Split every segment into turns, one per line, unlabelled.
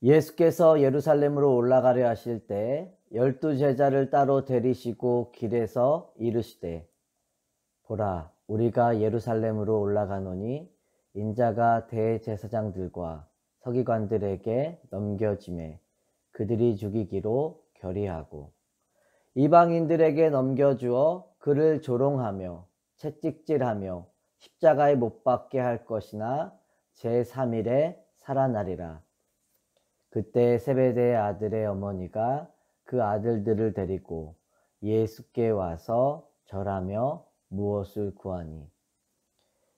예수께서 예루살렘으로 올라가려 하실 때 12제자를 따로 데리시고 길에서 이르시되 보라 우리가 예루살렘으로 올라가노니 인자가 대제사장들과 서기관들에게 넘겨지매 그들이 죽이기로 결의하고 이방인들에게 넘겨주어 그를 조롱하며 채찍질하며 십자가에 못 박게 할 것이나 제3일에 살아나리라. 그때 세베대의 아들의 어머니가 그 아들들을 데리고 예수께 와서 절하며 무엇을 구하니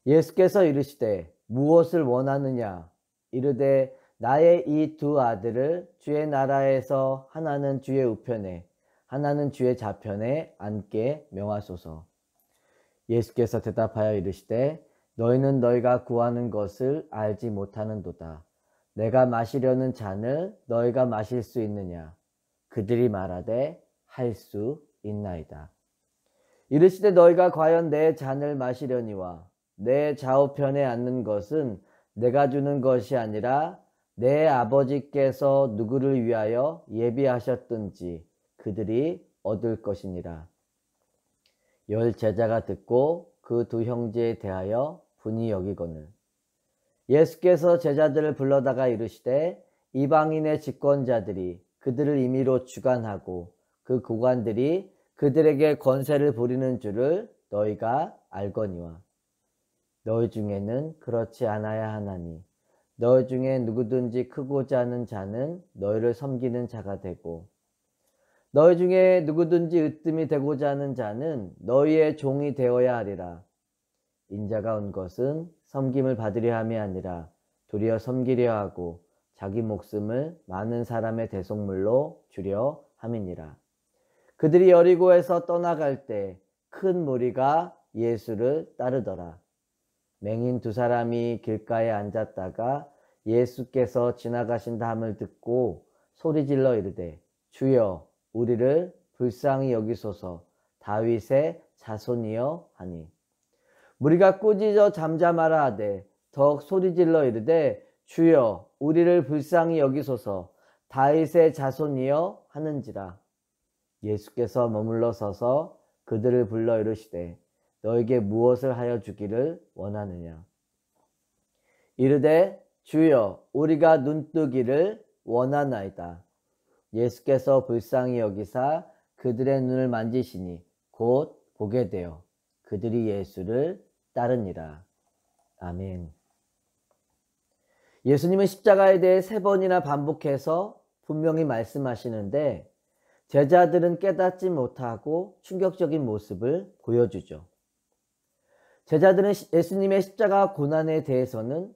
예수께서 이르시되 무엇을 원하느냐 이르되 나의 이 두 아들을 주의 나라에서 하나는 주의 우편에 하나는 주의 좌편에 앉게 명하소서. 예수께서 대답하여 이르시되 너희는 너희가 구하는 것을 알지 못하는도다. 내가 마시려는 잔을 너희가 마실 수 있느냐? 그들이 말하되 할 수 있나이다. 이르시되 너희가 과연 내 잔을 마시려니와 내 좌우편에 앉는 것은 내가 주는 것이 아니라 내 아버지께서 누구를 위하여 예비하셨든지 그들이 얻을 것이니라. 10 제자가 듣고 그 두 형제에 대하여 분이 여기거늘 예수께서 제자들을 불러다가 이르시되 이방인의 집권자들이 그들을 임의로 주관하고 그 고관들이 그들에게 권세를 부리는 줄을 너희가 알거니와 너희 중에는 그렇지 않아야 하나니 너희 중에 누구든지 크고자 하는 자는 너희를 섬기는 자가 되고 너희 중에 누구든지 으뜸이 되고자 하는 자는 너희의 종이 되어야 하리라. 인자가 온 것은 섬김을 받으려 함이 아니라 도리어 섬기려 하고 자기 목숨을 많은 사람의 대속물로 주려 함이니라. 그들이 여리고에서 떠나갈 때 큰 무리가 예수를 따르더라. 맹인 두 사람이 길가에 앉았다가 예수께서 지나가신다 함을 듣고 소리질러 이르되 주여 우리를 불쌍히 여기소서 다윗의 자손이여 하니 무리가 꾸짖어 잠잠하라 하되 더욱 소리질러 이르되 주여 우리를 불쌍히 여기소서 다윗의 자손이여 하는지라. 예수께서 머물러 서서 그들을 불러 이르시되 너에게 무엇을 하여 주기를 원하느냐. 이르되 주여 우리가 눈뜨기를 원하나이다. 예수께서 불쌍히 여기사 그들의 눈을 만지시니 곧 보게 되어 그들이 예수를 따르니라. 아멘. 예수님은 십자가에 대해 3번이나 반복해서 분명히 말씀하시는데 제자들은 깨닫지 못하고 충격적인 모습을 보여주죠. 제자들은 예수님의 십자가 고난에 대해서는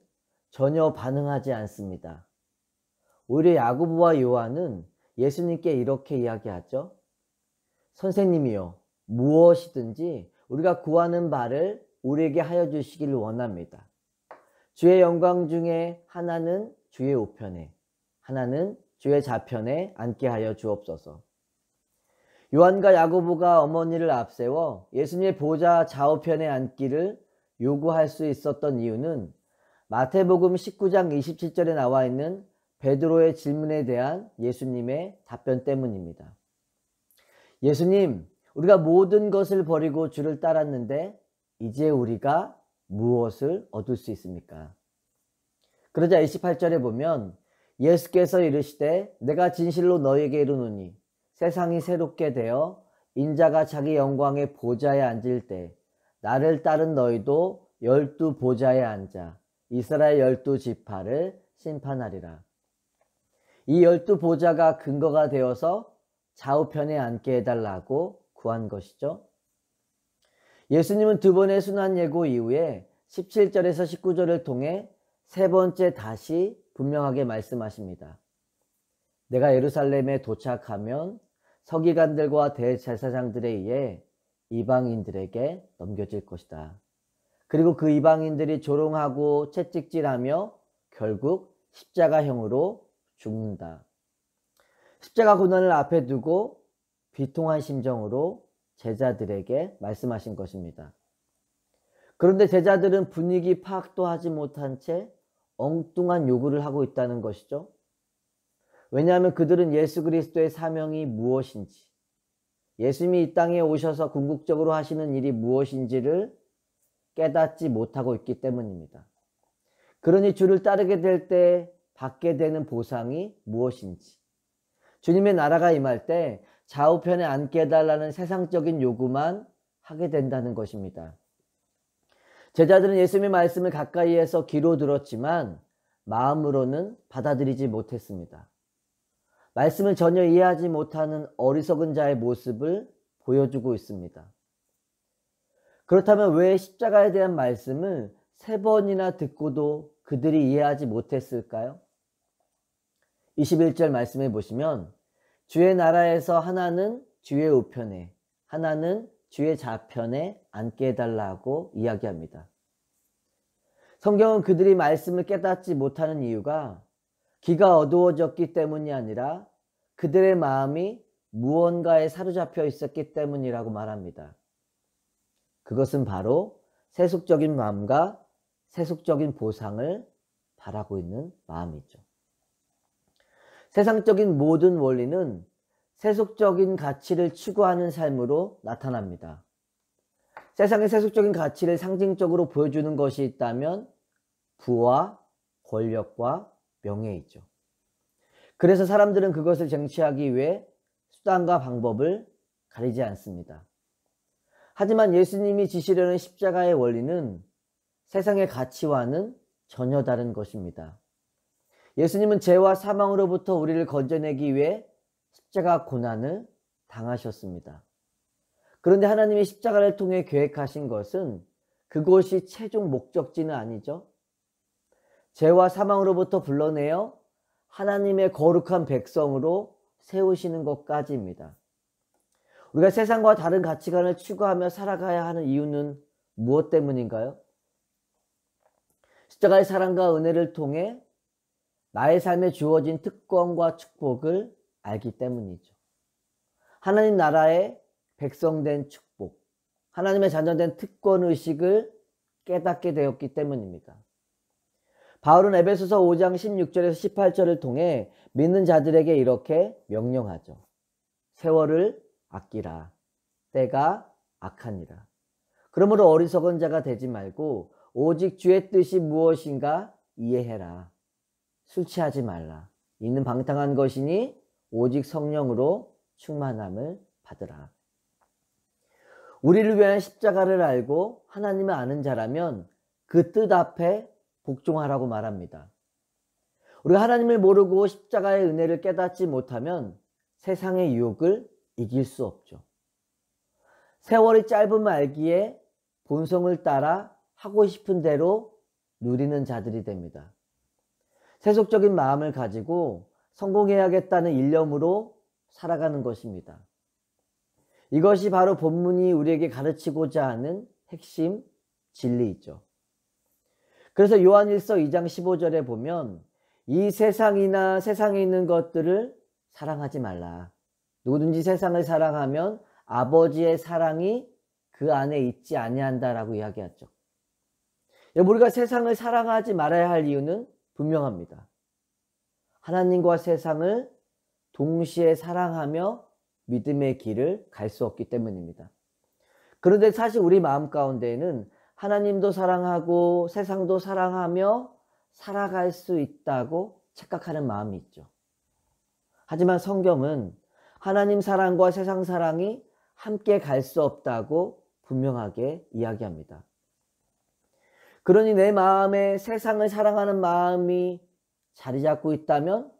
전혀 반응하지 않습니다. 오히려 야고보와 요한은 예수님께 이렇게 이야기하죠. 선생님이여 무엇이든지 우리가 구하는 바를 우리에게 하여 주시기를 원합니다. 주의 영광 중에 하나는 주의 우편에 하나는 주의 좌편에 앉게 하여 주옵소서. 요한과 야고보가 어머니를 앞세워 예수님의 보좌 좌우편에 앉기를 요구할 수 있었던 이유는 마태복음 19장 27절에 나와 있는 베드로의 질문에 대한 예수님의 답변 때문입니다. 예수님, 우리가 모든 것을 버리고 주를 따랐는데 이제 우리가 무엇을 얻을 수 있습니까? 그러자 28절에 보면 예수께서 이르시되 내가 진실로 너희에게 이르노니 세상이 새롭게 되어 인자가 자기 영광의 보좌에 앉을 때 나를 따른 너희도 12 보좌에 앉아 이스라엘 12 지파를 심판하리라. 이 12 보좌가 근거가 되어서 좌우편에 앉게 해달라고 구한 것이죠. 예수님은 2번의 순환 예고 이후에 17절에서 19절을 통해 3번째 다시 분명하게 말씀하십니다. 내가 예루살렘에 도착하면 서기관들과 대제사장들에 의해 이방인들에게 넘겨질 것이다. 그리고 그 이방인들이 조롱하고 채찍질하며 결국 십자가형으로 죽는다. 십자가 고난을 앞에 두고 비통한 심정으로 제자들에게 말씀하신 것입니다. 그런데 제자들은 분위기 파악도 하지 못한 채 엉뚱한 요구를 하고 있다는 것이죠. 왜냐하면 그들은 예수 그리스도의 사명이 무엇인지, 예수님이 이 땅에 오셔서 궁극적으로 하시는 일이 무엇인지를 깨닫지 못하고 있기 때문입니다. 그러니 주를 따르게 될 때 받게 되는 보상이 무엇인지, 주님의 나라가 임할 때 좌우편에 앉게 해달라는 세상적인 요구만 하게 된다는 것입니다. 제자들은 예수님의 말씀을 가까이에서 귀로 들었지만 마음으로는 받아들이지 못했습니다. 말씀을 전혀 이해하지 못하는 어리석은 자의 모습을 보여주고 있습니다. 그렇다면 왜 십자가에 대한 말씀을 3번이나 듣고도 그들이 이해하지 못했을까요? 21절 말씀해 보시면 주의 나라에서 하나는 주의 우편에, 하나는 주의 좌편에 앉게 해달라고 이야기합니다. 성경은 그들이 말씀을 깨닫지 못하는 이유가 귀가 어두워졌기 때문이 아니라 그들의 마음이 무언가에 사로잡혀 있었기 때문이라고 말합니다. 그것은 바로 세속적인 마음과 세속적인 보상을 바라고 있는 마음이죠. 세상적인 모든 원리는 세속적인 가치를 추구하는 삶으로 나타납니다. 세상의 세속적인 가치를 상징적으로 보여주는 것이 있다면 부와 권력과 명예이죠. 그래서 사람들은 그것을 쟁취하기 위해 수단과 방법을 가리지 않습니다. 하지만 예수님이 지시려는 십자가의 원리는 세상의 가치와는 전혀 다른 것입니다. 예수님은 죄와 사망으로부터 우리를 건져내기 위해 십자가 고난을 당하셨습니다. 그런데 하나님이 십자가를 통해 계획하신 것은 그것이 최종 목적지는 아니죠. 죄와 사망으로부터 불러내어 하나님의 거룩한 백성으로 세우시는 것까지입니다. 우리가 세상과 다른 가치관을 추구하며 살아가야 하는 이유는 무엇 때문인가요? 십자가의 사랑과 은혜를 통해 나의 삶에 주어진 특권과 축복을 알기 때문이죠. 하나님 나라의 백성된 축복, 하나님의 자녀된 특권의식을 깨닫게 되었기 때문입니다. 바울은 에베소서 5장 16절에서 18절을 통해 믿는 자들에게 이렇게 명령하죠. 세월을 아끼라. 때가 악하니라. 그러므로 어리석은 자가 되지 말고 오직 주의 뜻이 무엇인가 이해해라. 술 취하지 말라. 이는 방탕한 것이니 오직 성령으로 충만함을 받으라. 우리를 위한 십자가를 알고 하나님을 아는 자라면 그 뜻 앞에 복종하라고 말합니다. 우리가 하나님을 모르고 십자가의 은혜를 깨닫지 못하면 세상의 유혹을 이길 수 없죠. 세월이 짧음을 알기에 본성을 따라 하고 싶은 대로 누리는 자들이 됩니다. 세속적인 마음을 가지고 성공해야겠다는 일념으로 살아가는 것입니다. 이것이 바로 본문이 우리에게 가르치고자 하는 핵심 진리이죠. 그래서 요한일서 2장 15절에 보면 이 세상이나 세상에 있는 것들을 사랑하지 말라. 누구든지 세상을 사랑하면 아버지의 사랑이 그 안에 있지 아니한다라고 이야기하죠. 우리가 세상을 사랑하지 말아야 할 이유는 분명합니다. 하나님과 세상을 동시에 사랑하며 믿음의 길을 갈 수 없기 때문입니다. 그런데 사실 우리 마음 가운데에는 하나님도 사랑하고 세상도 사랑하며 살아갈 수 있다고 착각하는 마음이 있죠. 하지만 성경은 하나님 사랑과 세상 사랑이 함께 갈 수 없다고 분명하게 이야기합니다. 그러니 내 마음에 세상을 사랑하는 마음이 자리 잡고 있다면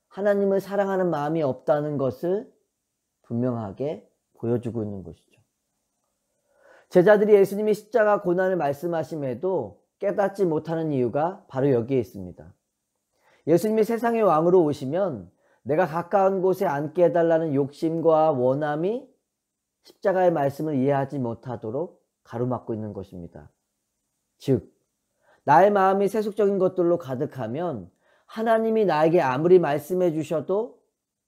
하나님을 사랑하는 마음이 없다는 것을 분명하게 보여주고 있는 것이죠. 제자들이 예수님이 십자가 고난을 말씀하심에도 깨닫지 못하는 이유가 바로 여기에 있습니다. 예수님이 세상의 왕으로 오시면 내가 가까운 곳에 앉게 해달라는 욕심과 원함이 십자가의 말씀을 이해하지 못하도록 가로막고 있는 것입니다. 즉, 나의 마음이 세속적인 것들로 가득하면 하나님이 나에게 아무리 말씀해 주셔도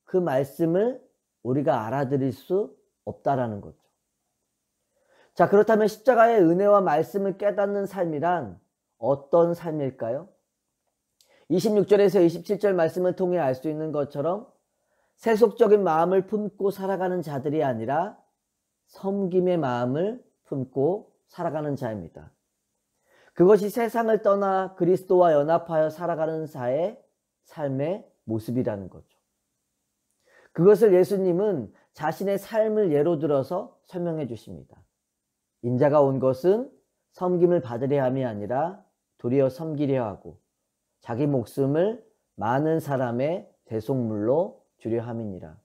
그 말씀을 우리가 알아들을 수 없다라는 거죠. 자, 그렇다면 십자가의 은혜와 말씀을 깨닫는 삶이란 어떤 삶일까요? 26절에서 27절 말씀을 통해 알 수 있는 것처럼 세속적인 마음을 품고 살아가는 자들이 아니라 섬김의 마음을 품고 살아가는 자입니다. 그것이 세상을 떠나 그리스도와 연합하여 살아가는 자의 삶의 모습이라는 거죠. 그것을 예수님은 자신의 삶을 예로 들어서 설명해 주십니다. 인자가 온 것은 섬김을 받으려 함이 아니라 도리어 섬기려 하고 자기 목숨을 많은 사람의 대속물로 주려 함이니라.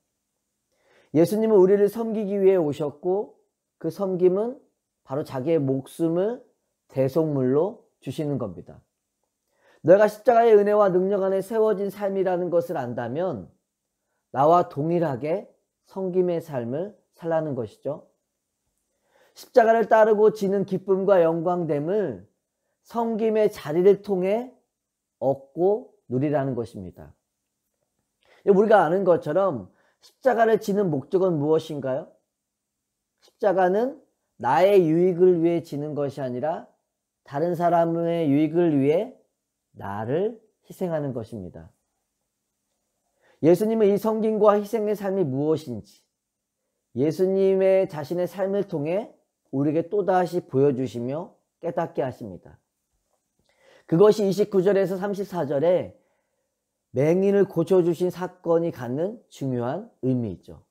예수님은 우리를 섬기기 위해 오셨고 그 섬김은 바로 자기의 목숨을 대속물로 주시는 겁니다. 너희가 십자가의 은혜와 능력 안에 세워진 삶이라는 것을 안다면 나와 동일하게 섬김의 삶을 살라는 것이죠. 십자가를 따르고 지는 기쁨과 영광됨을 섬김의 자리를 통해 얻고 누리라는 것입니다. 우리가 아는 것처럼 십자가를 지는 목적은 무엇인가요? 십자가는 나의 유익을 위해 지는 것이 아니라 다른 사람의 유익을 위해 나를 희생하는 것입니다. 예수님은 이 섬김과 희생의 삶이 무엇인지 예수님의 자신의 삶을 통해 우리에게 또다시 보여주시며 깨닫게 하십니다. 그것이 29절에서 34절에 맹인을 고쳐주신 사건이 갖는 중요한 의미이죠.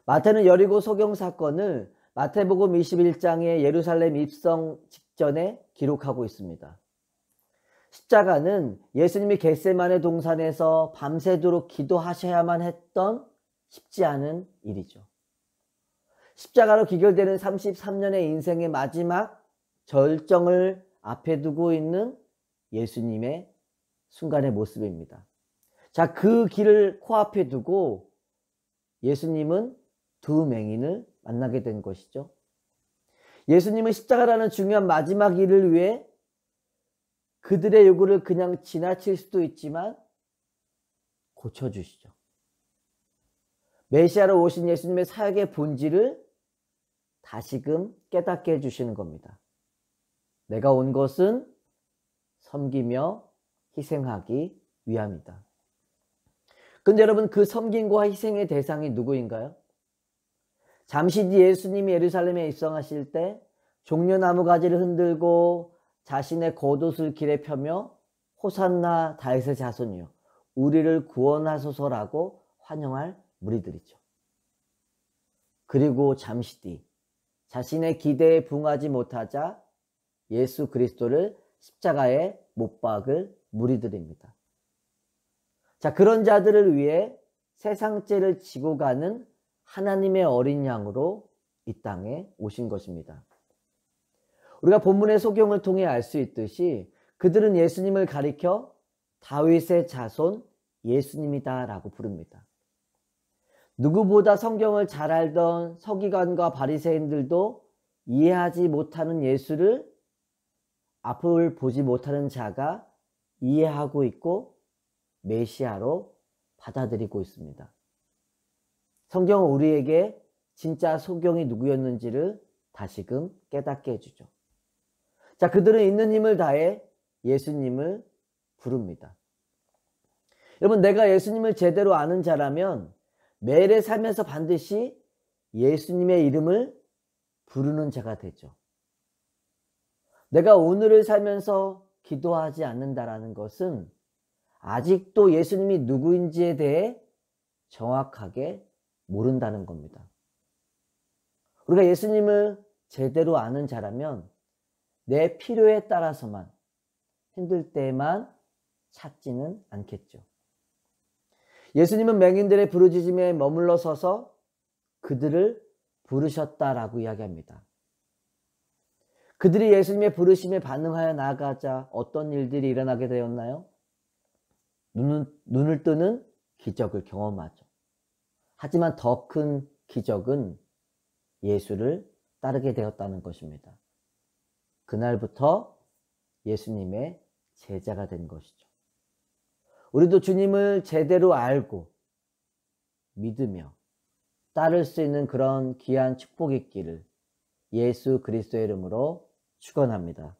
마태는 여리고 소경 사건을 마태복음 21장의 예루살렘 입성 직전에 기록하고 있습니다. 십자가는 예수님이 겟세마네 동산에서 밤새도록 기도하셔야만 했던 쉽지 않은 일이죠. 십자가로 기결되는 33년의 인생의 마지막 절정을 앞에 두고 있는 예수님의 순간의 모습입니다. 자, 그 길을 코앞에 두고 예수님은 두 맹인을 만나게 된 것이죠. 예수님은 십자가라는 중요한 마지막 일을 위해 그들의 요구를 그냥 지나칠 수도 있지만 고쳐주시죠. 메시아로 오신 예수님의 사역의 본질을 다시금 깨닫게 해주시는 겁니다. 내가 온 것은 섬기며 희생하기 위함이다. 근데 여러분, 그 섬김과 희생의 대상이 누구인가요? 잠시 뒤 예수님이 예루살렘에 입성하실 때 종려나무 가지를 흔들고 자신의 겉옷을 길에 펴며 호산나 다윗의 자손이여 우리를 구원하소서라고 환영할 무리들이죠. 그리고 잠시 뒤 자신의 기대에 부응하지 못하자 예수 그리스도를 십자가에 못 박을 무리들입니다. 자, 그런 자들을 위해 세상 죄를 지고 가는 하나님의 어린 양으로 이 땅에 오신 것입니다. 우리가 본문의 소경을 통해 알 수 있듯이 그들은 예수님을 가리켜 다윗의 자손 예수님이다 라고 부릅니다. 누구보다 성경을 잘 알던 서기관과 바리새인들도 이해하지 못하는 예수를 앞을 보지 못하는 자가 이해하고 있고 메시아로 받아들이고 있습니다. 성경은 우리에게 진짜 소경이 누구였는지를 다시금 깨닫게 해주죠. 자, 그들은 있는 힘을 다해 예수님을 부릅니다. 여러분, 내가 예수님을 제대로 아는 자라면 매일의 삶에서 반드시 예수님의 이름을 부르는 자가 되죠. 내가 오늘을 살면서 기도하지 않는다라는 것은 아직도 예수님이 누구인지에 대해 정확하게 모른다는 겁니다. 우리가 예수님을 제대로 아는 자라면 내 필요에 따라서만 힘들 때만 찾지는 않겠죠. 예수님은 맹인들의 부르짖음에 머물러 서서 그들을 부르셨다라고 이야기합니다. 그들이 예수님의 부르심에 반응하여 나아가자 어떤 일들이 일어나게 되었나요? 눈을 뜨는 기적을 경험하죠. 하지만 더 큰 기적은 예수를 따르게 되었다는 것입니다. 그날부터 예수님의 제자가 된 것이죠. 우리도 주님을 제대로 알고 믿으며 따를 수 있는 그런 귀한 축복이 있기를 예수 그리스도의 이름으로 축원합니다.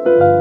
감사합니다.